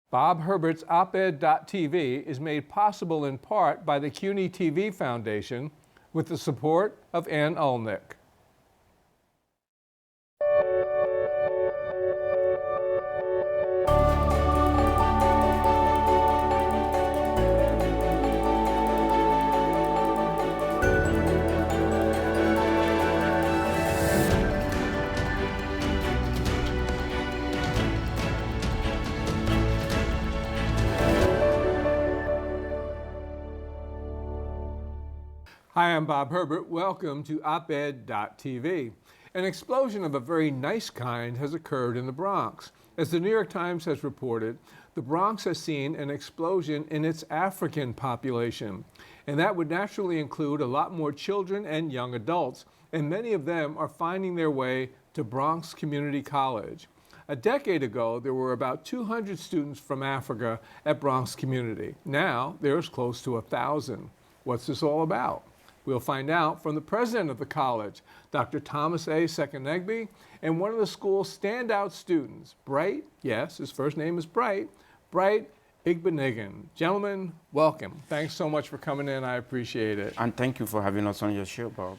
Bob Herbert's OpEd.tv is made possible in part by the CUNY TV Foundation with the support of Ann Ulnick. Hi, I'm Bob Herbert. Welcome to OpEd.tv. An explosion of a very nice kind has occurred in the Bronx. As the New York Times has reported, the Bronx has seen an explosion in its African population, and that would naturally include a lot more children and young adults, and many of them are finding their way to Bronx Community College. A decade ago, there were about 200 students from Africa at Bronx Community. Now, there's close to 1,000. What's this all about? We'll find out from the president of the college, Dr. Thomas A. Isekenegbe, and one of the school's standout students, Bright, yes, his first name is Bright Igbinigun. Gentlemen, welcome. Thanks so much for coming in. I appreciate it. And thank you for having us on your show, Bob.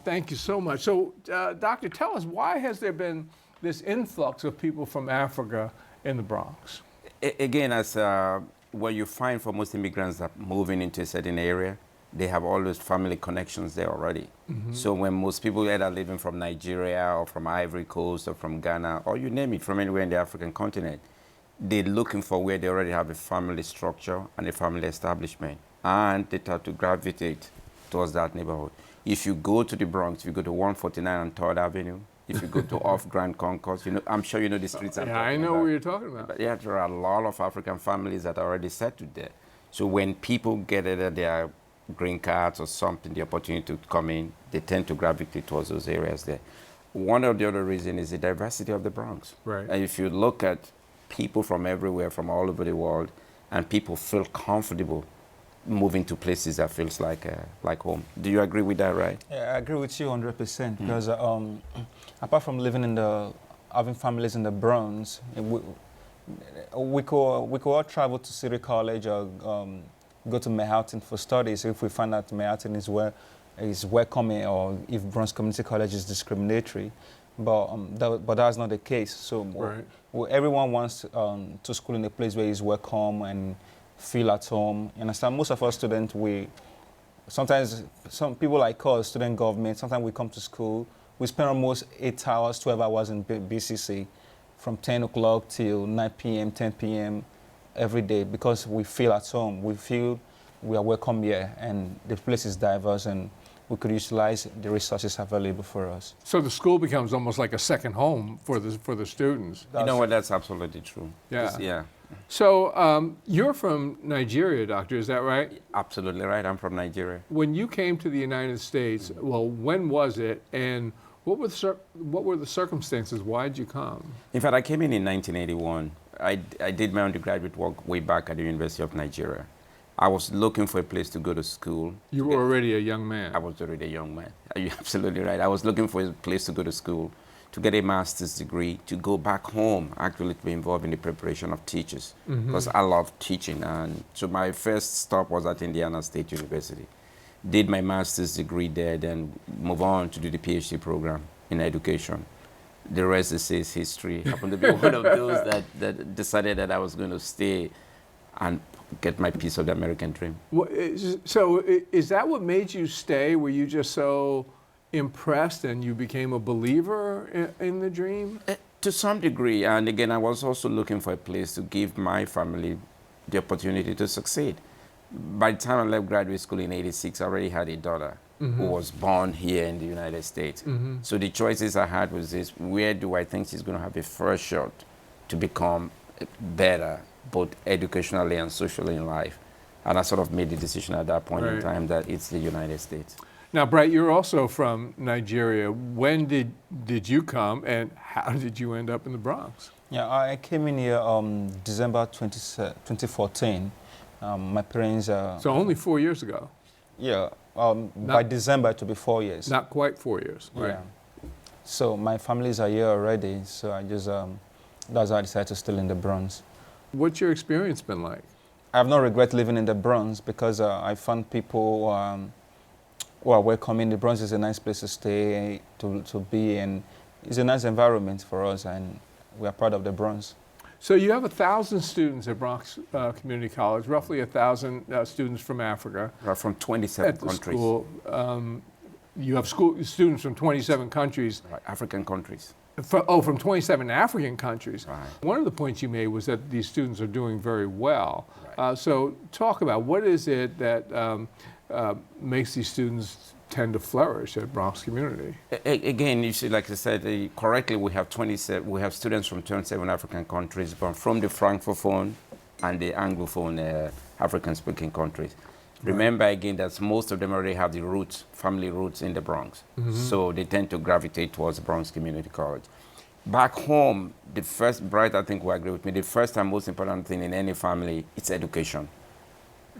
Thank you so much. So, Doctor, tell us, why has there been this influx of people from Africa in the Bronx? Again, as what you find for most immigrants that moving into a certain area, they have always family connections there already. Mm-hmm. So when most people either living from Nigeria or from Ivory Coast or from Ghana, or you name it, from anywhere in the African continent, they're looking for where they already have a family structure and a family establishment. And they start to gravitate towards that neighborhood. If you go to the Bronx, if you go to 149 on 3rd Avenue, if you go to off Grand Concourse, you know, I'm sure you know the streets. Yeah, I know what you're talking about. But yeah, there are a lot of African families that are already settled there. So when people get their green cards or something, the opportunity to come in, they tend to gravitate towards those areas there. One of the other reasons is the diversity of the Bronx. Right. And if you look at people from everywhere, from all over the world, and people feel comfortable moving to places that feels like home. Do you agree with that, right? Yeah, I agree with you 100%. Because apart from having families in the Bronx, we could all travel to City College or go to Manhattan for studies if we find out Manhattan is welcoming, or if Bronx Community College is discriminatory. But that's not the case. So right. Everyone wants to school in a place where he's welcome and feel at home. You understand? Most of our students, sometimes some people like us, student government, sometimes we come to school, we spend almost 8 hours, 12 hours in BCC from 10 o'clock till 9 p.m., 10 p.m. every day, because we feel at home. We feel we are welcome here, and the place is diverse, and we could utilize the resources available for us. So the school becomes almost like a second home for the students. You know what? That's absolutely true. Yeah. Yeah. So you're from Nigeria, Doctor, is that right? Absolutely right. I'm from Nigeria. When you came to the United States, well, when was it, and what were the circumstances? Why did you come? In fact, I came in 1981. I did my undergraduate work way back at the University of Nigeria. I was looking for a place to go to school. You were already a young man. I was already a young man. You're absolutely right. I was looking for a place to go to school, to get a master's degree, to go back home, actually to be involved in the preparation of teachers, because I love teaching. And so my first stop was at Indiana State University. Did my master's degree there, then move on to do the PhD program in education. The rest is history. Happened to be one of those that decided that I was going to stay and get my piece of the American dream. So is that what made you stay? Were you just so impressed and you became a believer in the dream? To some degree. And again, I was also looking for a place to give my family the opportunity to succeed. By the time I left graduate school in '86, I already had a daughter who was born here in the United States. So the choices I had was this: where do I think she's going to have a first shot to become better, both educationally and socially in life? And I sort of made the decision at that point in time that it's the United States. Now, Bright, you're also from Nigeria. When did you come, and how did you end up in the Bronx? Yeah, I came in here December 2014. My parents... so only 4 years ago? Yeah, by December it will be 4 years. Not quite 4 years, right? Yeah. So my families are here already, so I just that's how I decided to still in the Bronx. What's your experience been like? I have no regret living in the Bronx because I found people who are welcoming. The Bronx is a nice place to stay, to be, and it's a nice environment for us, and we are proud of the Bronx. So you have 1,000 students at Bronx Community College, roughly 1,000 students from Africa. From 27 at the countries. school. You have students from 27 countries. Right, African countries. From 27 African countries. Right. One of the points you made was that these students are doing very well. Right. So talk about what is it that makes these students tend to flourish at Bronx Community? Again, you see, like I said, correctly, we have 27. We have students from 27 African countries, but from the Francophone and the Anglophone African-speaking countries. Remember again that most of them already have the roots, family roots in the Bronx. So they tend to gravitate towards Bronx Community College. Back home, the first, Bright, I think will agree with me, the first and most important thing in any family is education.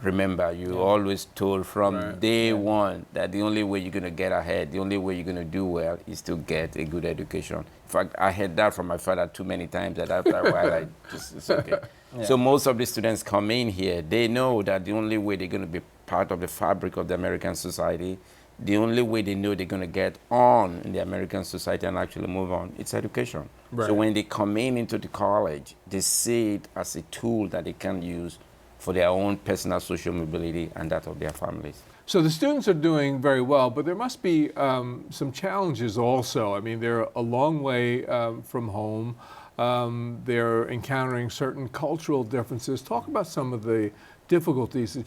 Remember, you always told from day one that the only way you're going to get ahead, the only way you're going to do well is to get a good education. In fact, I heard that from my father too many times that after a while, it's okay. Yeah. So most of the students come in here, they know that the only way they're going to be part of the fabric of the American society, the only way they know they're going to get on in the American society and actually move on, it's education. Right. So when they come into the college, they see it as a tool that they can use for their own personal social mobility and that of their families. So the students are doing very well, but there must be some challenges also. I mean, they're a long way from home. They're encountering certain cultural differences. Talk about some of the difficulties the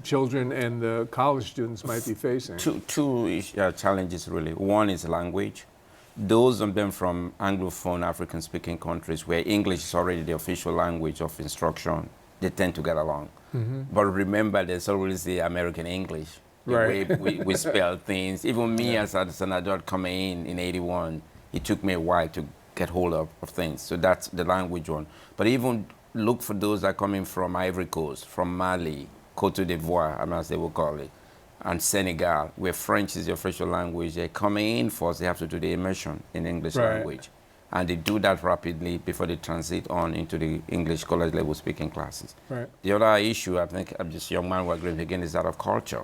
children and the college students might be facing. Two challenges really. One is language. Those of them from Anglophone African-speaking countries where English is already the official language of instruction, they tend to get along. But remember, there's always the American English, the way we spell things. Even me as an adult coming in 81, it took me a while to get hold of things. So that's the language one. But even look for those that are coming from Ivory Coast, from Mali, Cote d'Ivoire, as they will call it, and Senegal, where French is the official language. They're coming in first, they have to do the immersion in English language. And they do that rapidly before they transit on into the English college level speaking classes. Right. The other issue, I think this young man will agree with again, is that of culture.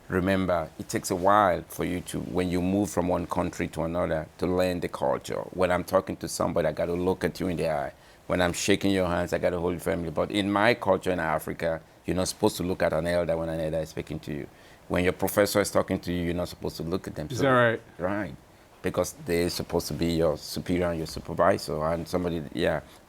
Remember, it takes a while for you to, when you move from one country to another, to learn the culture. When I'm talking to somebody, I got to look at you in the eye. When I'm shaking your hands, I got to hold your family. But in my culture in Africa, you're not supposed to look at an elder when an elder is speaking to you. When your professor is talking to you, you're not supposed to look at them. Is that right? Right. Because they're supposed to be your superior and your supervisor and somebody,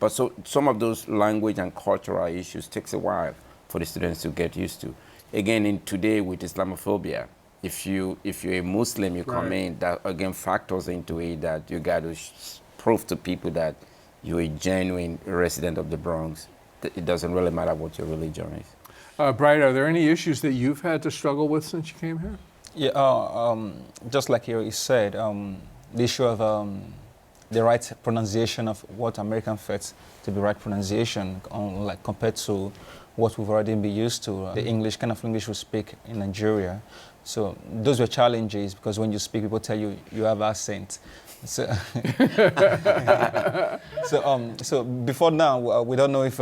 But so some of those language and cultural issues takes a while for the students to get used to. Again, in today with Islamophobia, if you're a Muslim, you come in, that again factors into it that you got to prove to people that you're a genuine resident of the Bronx. It doesn't really matter what your religion is. Bright, are there any issues that you've had to struggle with since you came here? Yeah, just like you said, the issue of the right pronunciation of what American fits to be right pronunciation, like compared to what we've already been used to, the English, kind of English we speak in Nigeria. So those were challenges because when you speak, people tell you you have accent. So, so before now, we don't know if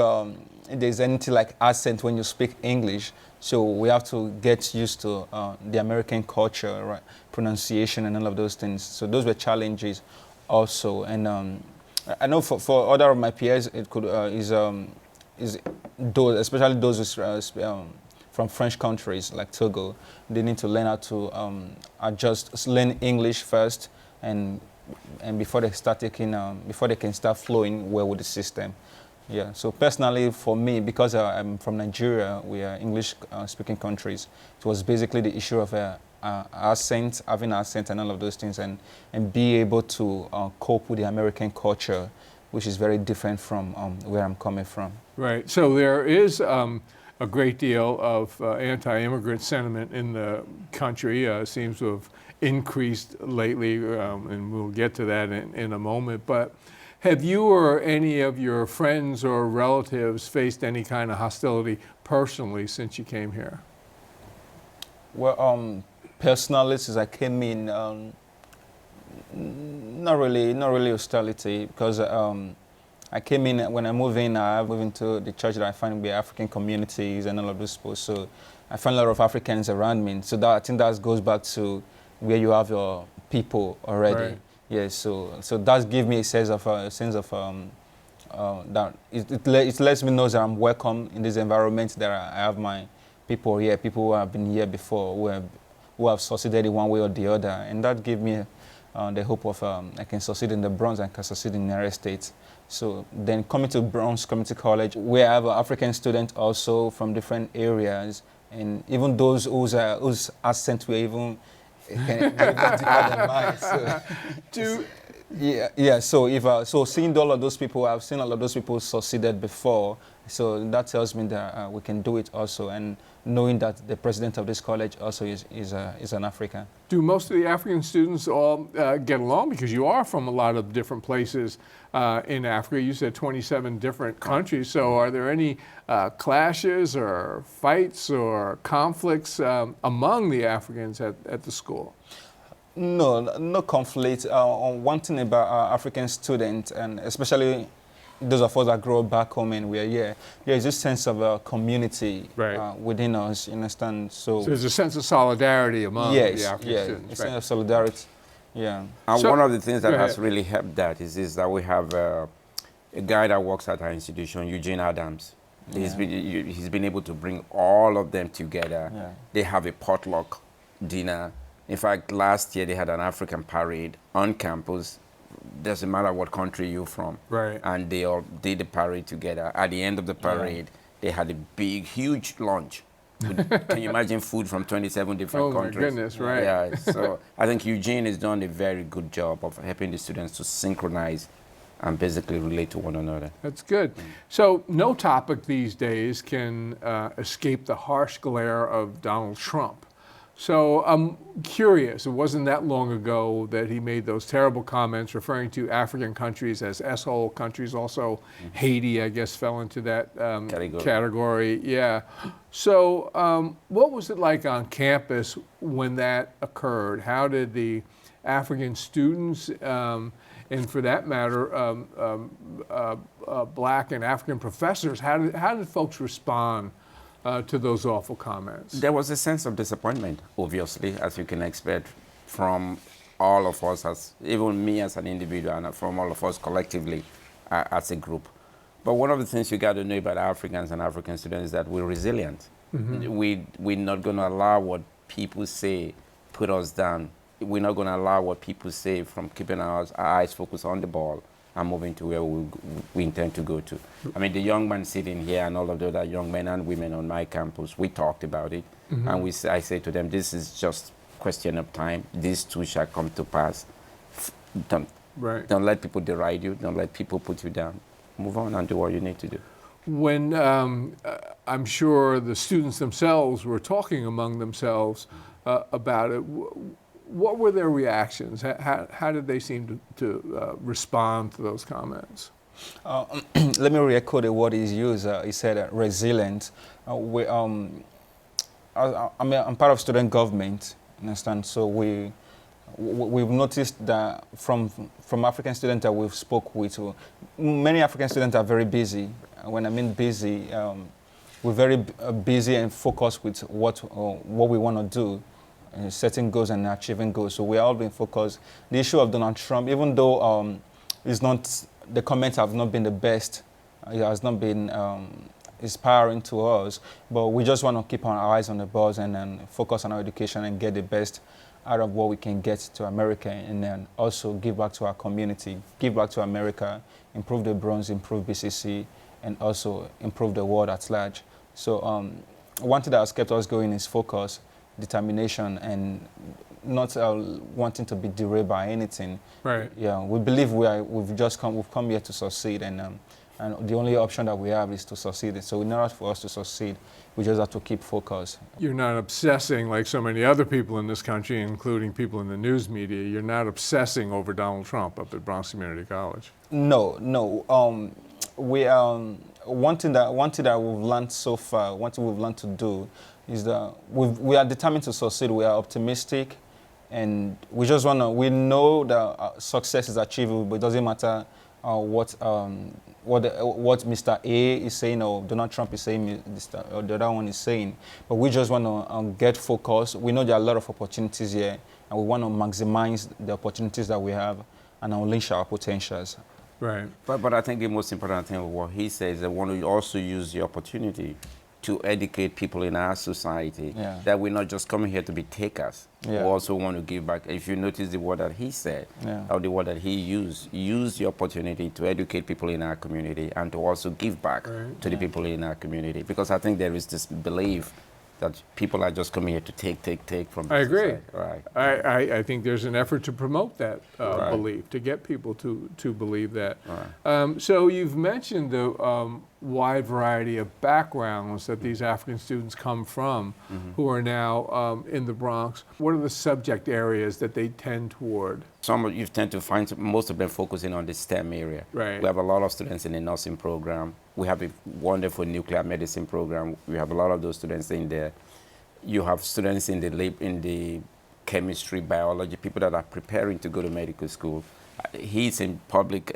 there's anything like accent when you speak English. So we have to get used to the American culture, right? Pronunciation and all of those things. So those were challenges also. And I know for other of my peers, it could is those, especially those from French countries like Togo, they need to learn how to learn English first, and before they start taking, before they can start flowing well with the system. Yeah, so personally for me, because I'm from Nigeria, we are English-speaking countries, it was basically the issue of accent, having accent and all of those things, and be able to cope with the American culture, which is very different from where I'm coming from. Right, so there is a great deal of anti-immigrant sentiment in the country, seems to have increased lately, and we'll get to that in a moment, but have you or any of your friends or relatives faced any kind of hostility personally since you came here? Well, personally, since I came in, not really hostility, because I came in, when I moved into the church that I find with African communities and all of those people. So I find a lot of Africans around me. So that, I think that goes back to where you have your people already. Right. Yeah, so that gives me a sense of that it lets me know that I'm welcome in this environment, that I have my people here, people who have been here before, who have succeeded in one way or the other. And that gave me the hope of I can succeed in the Bronx, I can succeed in the United States. So then coming to Bronx Community College, we have African students also from different areas, and even those whose accent were even deeper than mine. So, yeah. So seeing all of those people, I've seen all of those people succeeded before. So that tells me that we can do it also, and knowing that the president of this college also is an African. Do most of the African students all get along? Because you are from a lot of different places in Africa. You said 27 different countries. So are there any clashes or fights or conflicts among the Africans at the school? No conflict. One thing about African students, and especially those of us that grow up back home and we are here, there is this sense of community within us, you understand? So there's a sense of solidarity among the African students. A sense of solidarity, yeah. And one of the things that has really helped that is that we have a guy that works at our institution, Eugene Adams. He's been able to bring all of them together. Yeah. They have a potluck dinner. In fact, last year they had an African parade on campus. Doesn't matter what country you're from. Right. And they all did the parade together. At the end of the parade, they had a big, huge lunch. Can you imagine food from 27 different countries? Oh my goodness, right. Yeah, so I think Eugene has done a very good job of helping the students to synchronize and basically relate to one another. That's good. So no topic these days can escape the harsh glare of Donald Trump. So I'm curious, it wasn't that long ago that he made those terrible comments referring to African countries as S-hole countries. Also, Haiti, I guess, fell into that category. Yeah. So what was it like on campus when that occurred? How did the African students, and for that matter, black and African professors, how did folks respond to those awful comments? There was a sense of disappointment, obviously, as you can expect from all of us, even me as an individual, and from all of us collectively as a group. But one of the things you got to know about Africans and African students is that we're resilient. We're not going to allow what people say put us down. We're not going to allow what people say from keeping our eyes focused on the ball and moving to where we intend to go to. I mean, the young man sitting here and all of the other young men and women on my campus, we talked about it. And I say to them, this is just question of time. These two shall come to pass. Don't let people deride you. Don't let people put you down. Move on and do what you need to do. When I'm sure the students themselves were talking among themselves about it, what were their reactions? How did they seem to respond to those comments? Let me re-echo the word he's used. He said resilient. I'm part of student government, understand? So we've noticed that from African students that we've spoke with, many African students are very busy. When I mean busy, we're very busy and focused with what we want to do. Setting goals and achieving goals. So we are all being focused. The issue of Donald Trump, even though the comments have not been the best, it has not been inspiring to us, but we just want to keep our eyes on the ball and focus on our education and get the best out of what we can get to America, and then also give back to our community, give back to America, improve the Bronx, improve BCC, and also improve the world at large. So one thing that has kept us going is focus, determination, and not wanting to be derailed by anything. Right. Yeah, we believe we've come here to succeed, and the only option that we have is to succeed. So in order for us to succeed, we just have to keep focus. You're not obsessing like so many other people in this country, including people in the news media. You're not obsessing over Donald Trump up at Bronx Community College. No. One thing that we've learned so far, one thing we've learned to do, is that we are determined to succeed. We are optimistic, and we know that success is achievable, but it doesn't matter what what Mr. A is saying or Donald Trump is saying, or the other one is saying, but we just want to get focused. We know there are a lot of opportunities here, and we want to maximize the opportunities that we have and unleash our potentials. Right. But I think the most important thing of what he says is that want to also use the opportunity to educate people in our society, that we're not just coming here to be takers. We also want to give back. If you notice the word that he said, or the word that he used, use the opportunity to educate people in our community and to also give back to the people in our community. Because I think there is this belief that people are just coming here to take from the I agree. society. Right. I think there's an effort to promote that belief, to get people to believe that. Right. So you've mentioned the wide variety of backgrounds that these African students come from who are now in the Bronx. What are the subject areas that they tend toward? Some of you tend to find most of them focusing on the STEM area. Right. We have a lot of students in the nursing program. We have a wonderful nuclear medicine program. We have a lot of those students in there. You have students in the lab, in the chemistry, biology, people that are preparing to go to medical school. He's in political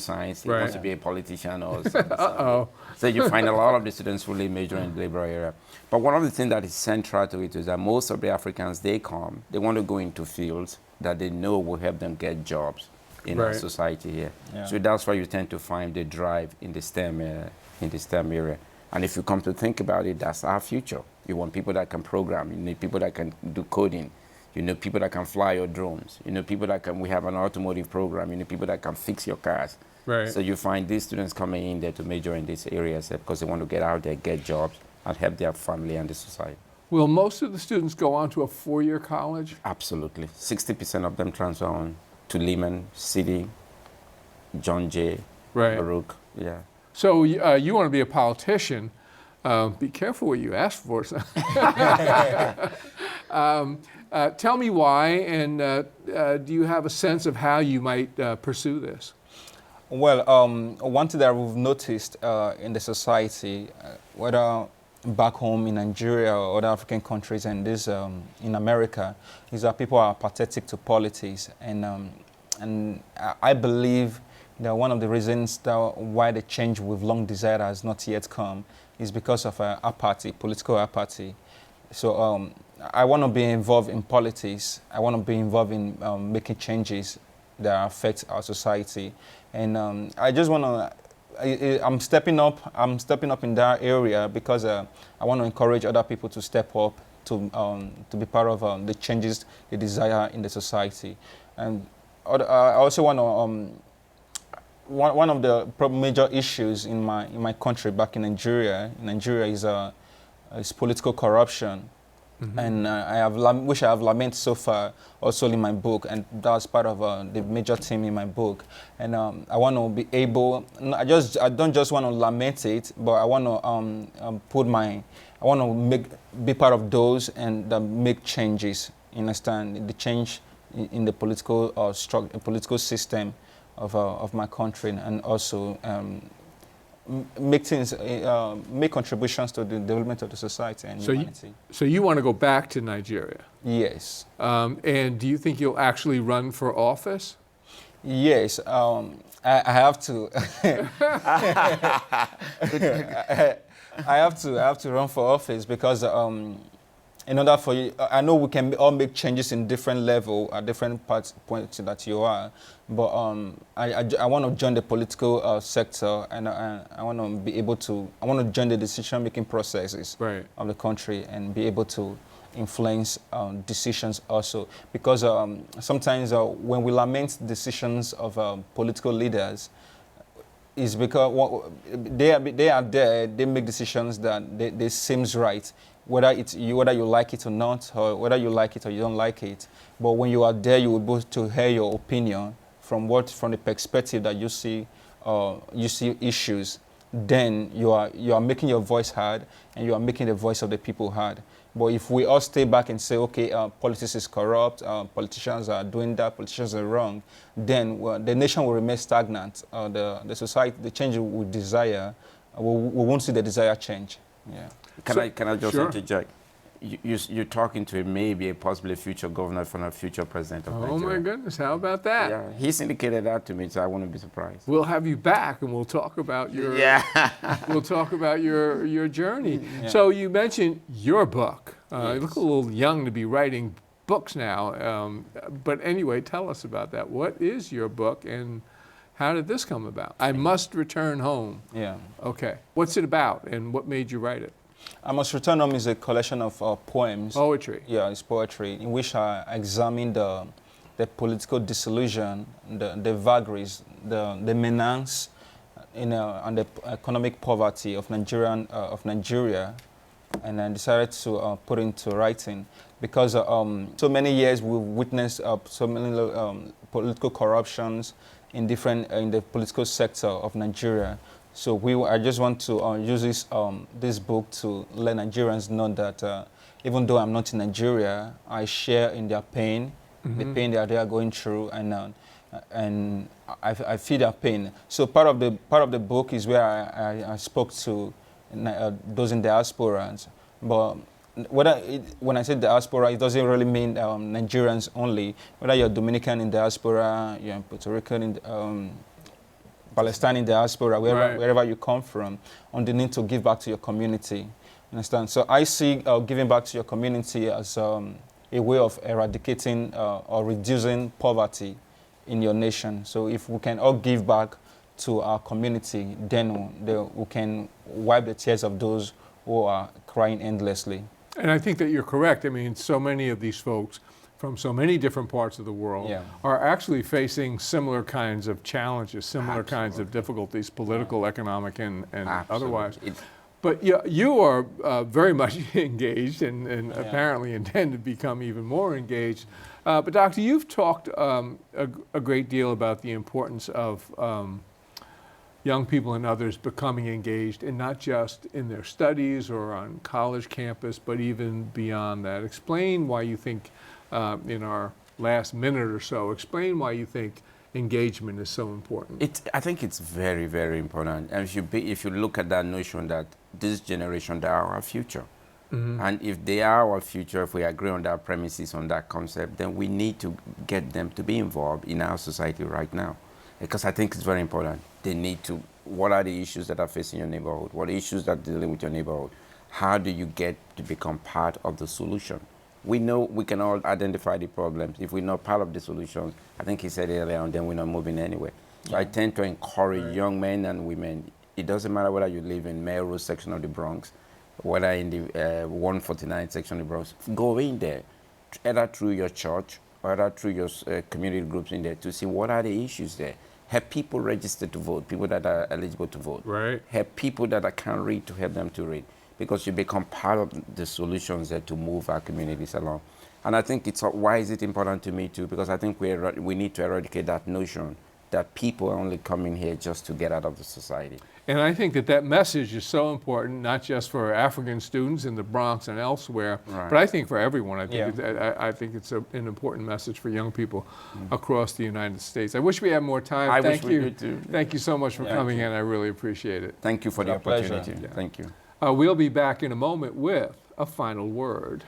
science. He wants to be a politician or something. So you find a lot of the students really major in the liberal area. But one of the things that is central to it is that most of the Africans, they want to go into fields that they know will help them get jobs in our society here. So that's why you tend to find the drive in the STEM area. And if you come to think about it, that's our future. You want people that can program. You need people that can do coding. You know, people that can fly your drones. You know, people that can, we have an automotive program. You know, people that can fix your cars. Right. So you find these students coming in there to major in these areas because they want to get out there, get jobs, and help their family and the society. Will most of the students go on to a four-year college? Absolutely. 60% of them transfer on to Lehman, City, John Jay, Baruch. Yeah. So you want to be a politician. Be careful what you ask for. Tell me why, and do you have a sense of how you might pursue this? Well, one thing that we've noticed in the society, whether back home in Nigeria or other African countries and this in America, is that people are apathetic to politics. And I believe that one of the reasons that why the change we've long desired has not yet come is because of apathy, political apathy. So I want to be involved in politics. I want to be involved in making changes that affect our society. And I just want to, I'm stepping up in that area because I want to encourage other people to step up to be part of the changes they desire in the society. And I also want to, one of the major issues in my country back in Nigeria is political corruption. And which I have lamented so far also in my book, and that's part of the major theme in my book. And I want to be able, I don't just want to lament it, but I want to be part of those and make changes. You understand the change in the political structure, political system of my country, and also make contributions to the development of the society and humanity. So you want to go back to Nigeria? Yes. And do you think you'll actually run for office? Yes. I have to. I have to run for office because in order for you, I know we can all make changes in different level at different points that you are, but I want to join the political sector, and I want to be able to. I want to join the decision-making processes of the country and be able to influence decisions also. Because sometimes when we lament decisions of political leaders, is because they are there. They make decisions that they seems right. Whether you like it or not, or whether you like it or you don't like it, but when you are there, you will be able to hear your opinion from the perspective that you see issues. Then you are making your voice heard, and you are making the voice of the people heard. But if we all stay back and say, okay, politics is corrupt, politicians are doing that, politicians are wrong, then the nation will remain stagnant. The society, the change we desire, we won't see the desired change. Yeah. Can I just interject? you're talking to maybe a possibly future governor from a future president of Nigeria. Oh my goodness, how about that? Yeah, he's indicated that to me, so I wouldn't be surprised. We'll have you back and we'll talk about your we'll talk about your journey. Yeah. So you mentioned your book. You look a little young to be writing books now. But anyway, tell us about that. What is your book and how did this come about? I Must Return Home. Yeah. Okay. What's it about and what made you write it? I Must Return Home is a collection of poems. Poetry. Yeah, it's poetry in which I examine the political disillusion, the vagaries, the menace, and the economic poverty of Nigeria, and I decided to put into writing because so many years we've witnessed so many political corruptions in the political sector of Nigeria. So I just want to use this book to let Nigerians know that even though I'm not in Nigeria, I share in their pain, the pain that they are going through, and I feel their pain. So part of the book is where I spoke to those in diaspora, but when I say diaspora, it doesn't really mean Nigerians only. Whether you're Dominican in diaspora, you're Puerto Rican in Palestine in diaspora, wherever you come from, on the need to give back to your community. Understand? So I see giving back to your community as a way of eradicating or reducing poverty in your nation. So if we can all give back to our community, then we can wipe the tears of those who are crying endlessly. And I think that you're correct. I mean, so many of these folks from so many different parts of the world are actually facing similar kinds of challenges, similar kinds of difficulties, political, economic, and otherwise. But you are very much engaged and apparently intend to become even more engaged. But Doctor, you've talked a great deal about the importance of young people and others becoming engaged, and not just in their studies or on college campus, but even beyond that. Explain why you think, in our last minute or so, explain why you think engagement is so important. I think it's very, very important. And if you look at that notion that this generation, they are our future. And if they are our future, if we agree on that premises, on that concept, then we need to get them to be involved in our society right now. Because I think it's very important. They need to, what are the issues that are facing your neighborhood? What are the issues that are dealing with your neighborhood? How do you get to become part of the solution? We know we can all identify the problems. If we're not part of the solution, I think he said earlier on, then we're not moving anywhere. So I tend to encourage young men and women. It doesn't matter whether you live in Melrose section of the Bronx, whether in the 149 section of the Bronx, go in there, either through your church or either through your community groups in there to see what are the issues there. Have people registered to vote, people that are eligible to vote. Right. Have people that can read to help them to read, because you become part of the solutions there to move our communities along. And I think why is it important to me too? Because I think we need to eradicate that notion that people are only coming here just to get out of the society. And I think that message is so important, not just for African students in the Bronx and elsewhere, but I think for everyone. I think it's an important message for young people across the United States. I wish we had more time. I wish we did too. Thank you so much for coming in. I really appreciate it. Thank you for the opportunity. Pleasure. Thank you. We'll be back in a moment with a final word.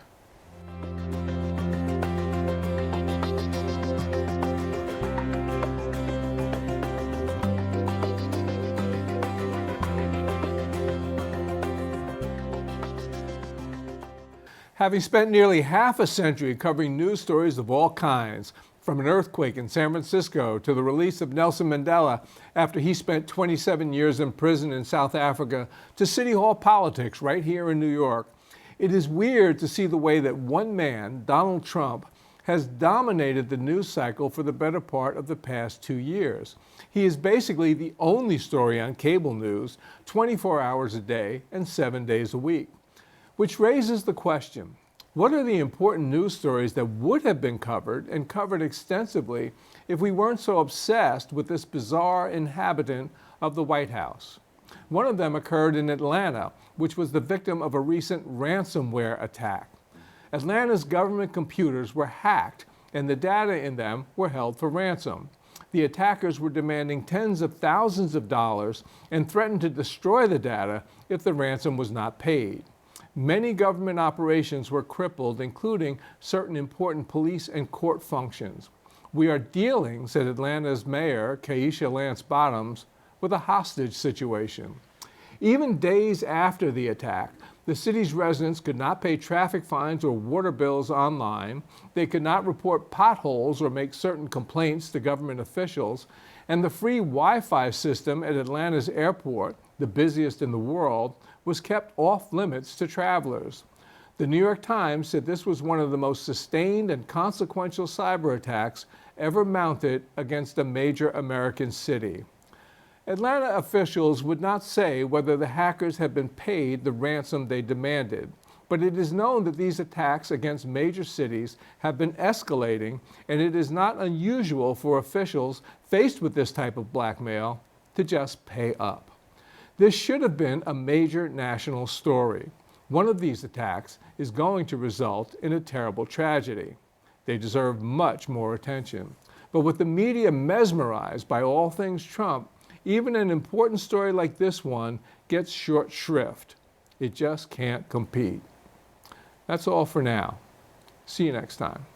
Having spent nearly half a century covering news stories of all kinds, from an earthquake in San Francisco to the release of Nelson Mandela after he spent 27 years in prison in South Africa, to City Hall politics right here in New York, it is weird to see the way that one man, Donald Trump, has dominated the news cycle for the better part of the past 2 years. He is basically the only story on cable news 24 hours a day and 7 days a week. Which raises the question, what are the important news stories that would have been covered and covered extensively if we weren't so obsessed with this bizarre inhabitant of the White House? One of them occurred in Atlanta, which was the victim of a recent ransomware attack. Atlanta's government computers were hacked and the data in them were held for ransom. The attackers were demanding tens of thousands of dollars and threatened to destroy the data if the ransom was not paid. Many government operations were crippled, including certain important police and court functions. We are dealing, said Atlanta's mayor, Keisha Lance Bottoms, with a hostage situation. Even days after the attack, the city's residents could not pay traffic fines or water bills online. They could not report potholes or make certain complaints to government officials. And the free Wi-Fi system at Atlanta's airport, the busiest in the world, was kept off limits to travelers. The New York Times said this was one of the most sustained and consequential cyber attacks ever mounted against a major American city. Atlanta officials would not say whether the hackers had been paid the ransom they demanded, but it is known that these attacks against major cities have been escalating, and it is not unusual for officials faced with this type of blackmail to just pay up. This should have been a major national story. One of these attacks is going to result in a terrible tragedy. They deserve much more attention. But with the media mesmerized by all things Trump, even an important story like this one gets short shrift. It just can't compete. That's all for now. See you next time.